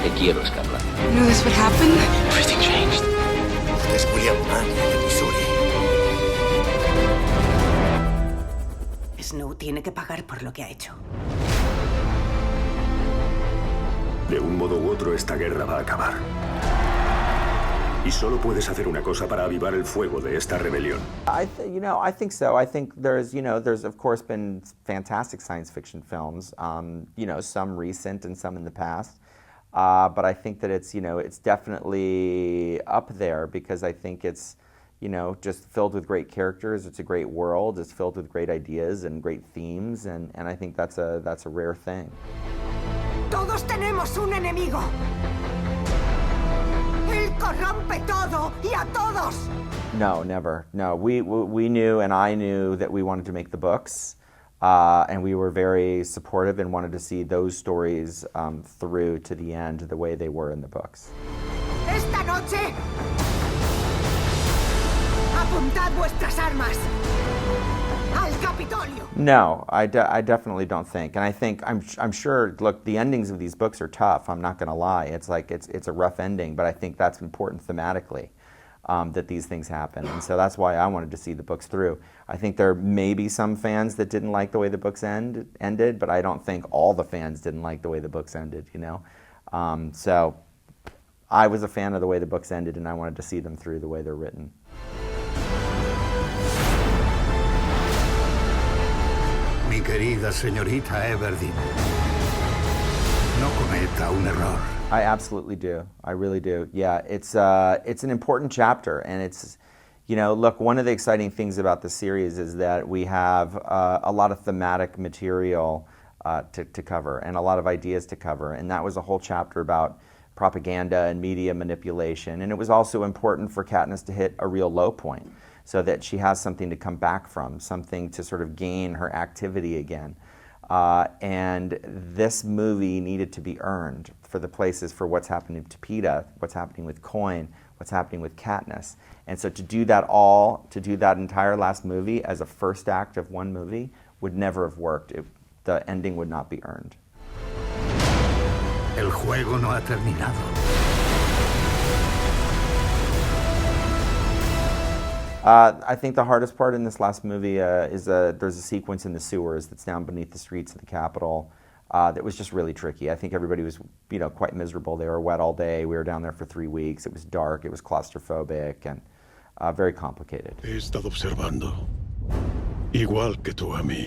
que te quiero, Scarlett. You know this would happen? Everything changed. Es William Mann de Missouri. Snow tiene que pagar por lo que ha hecho. De un modo u otro, esta guerra va a acabar. Y solo puedes hacer una cosa para avivar el fuego de esta rebelión. I think so. I think there's of course been fantastic science fiction films, some recent and some in the past. But I think that it's definitely up there because I think it's, just filled with great characters. It's a great world. It's filled with great ideas and great themes, and I think that's a rare thing. Todos tenemos un enemigo. Él corrompe todo y a todos. No, never. No, we knew, and I knew that we wanted to make the books, and we were very supportive and wanted to see those stories through to the end the way they were in the books. Esta noche, apuntad vuestras armas al Capitolio. No, I definitely don't think, and I'm sure. Look, the endings of these books are tough. I'm not going to lie. It's like it's a rough ending, but I think that's important thematically. That these things happen, and so that's why I wanted to see the books through. I think there may be some fans that didn't like the way the books ended, but I don't think all the fans didn't like the way the books ended, So I was a fan of the way the books ended, and I wanted to see them through the way they're written. Mi querida señorita Everdeen, no cometa un error. I absolutely do. I really do. Yeah, it's an important chapter, and it's, look, one of the exciting things about the series is that we have a lot of thematic material to cover and a lot of ideas to cover, and that was a whole chapter about propaganda and media manipulation, and it was also important for Katniss to hit a real low point so that she has something to come back from, something to sort of gain her activity again. And this movie needed to be earned for the places for what's happening to Peeta, what's happening with Coin, what's happening with Katniss. And so to do that entire last movie as a first act of one movie would never have worked. The ending would not be earned. El juego no ha terminado. I think the hardest part in this last movie is there's a sequence in the sewers that's down beneath the streets of the Capitol that was just really tricky. I think everybody was, quite miserable. They were wet all day. We were down there for 3 weeks. It was dark. It was claustrophobic and very complicated. He estado observando, igual que tú a mí.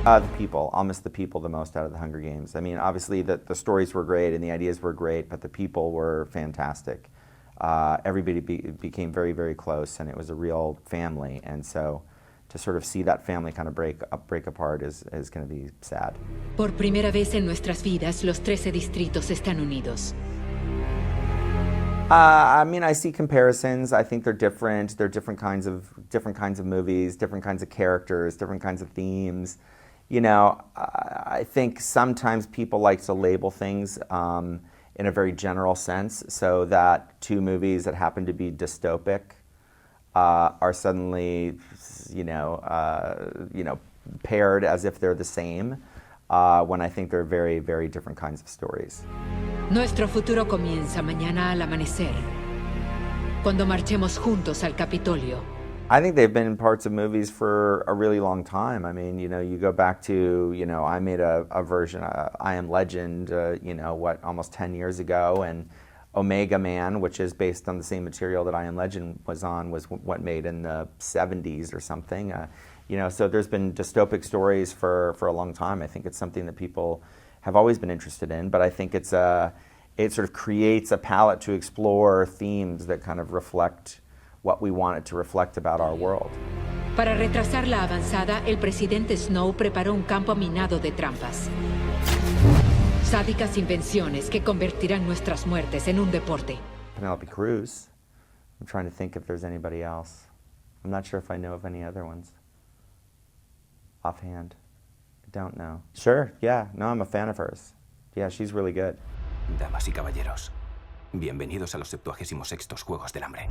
The people. I'll miss the people the most out of the Hunger Games. I mean, obviously the stories were great and the ideas were great, but the people were fantastic. Everybody became very, very close, and it was a real family. And so to sort of see that family kind of break apart is going to be sad. Por primera vez en nuestras vidas, los 13 distritos están unidos. I mean, I see comparisons. I think they're different. They're different kinds of movies, different kinds of characters, different kinds of themes. I think sometimes people like to label things in a very general sense, so that two movies that happen to be dystopic are suddenly, paired as if they're the same, when I think they're very, very different kinds of stories. Nuestro futuro comienza mañana al amanecer, cuando marchemos juntos al Capitolio. I think they've been in parts of movies for a really long time. I mean, you go back to, I made a version, I Am Legend, almost 10 years ago, and Omega Man, which is based on the same material that I Am Legend was on, was what made in the 70s or something. So there's been dystopic stories for a long time. I think it's something that people have always been interested in, but I think it sort of creates a palette to explore themes that kind of reflect what we want it to reflect about our world. Para retrasar la avanzada, el presidente Snow preparó un campo minado de trampas. Sádicas invenciones que convertirán nuestras muertes en un deporte. Penelope Cruz. I'm trying to think if there's anybody else. I'm not sure if I know of any other ones. Offhand. I don't know. Sure, yeah. No, I'm a fan of hers. Yeah, she's really good. Damas y caballeros, bienvenidos a los 76º Juegos del Hambre.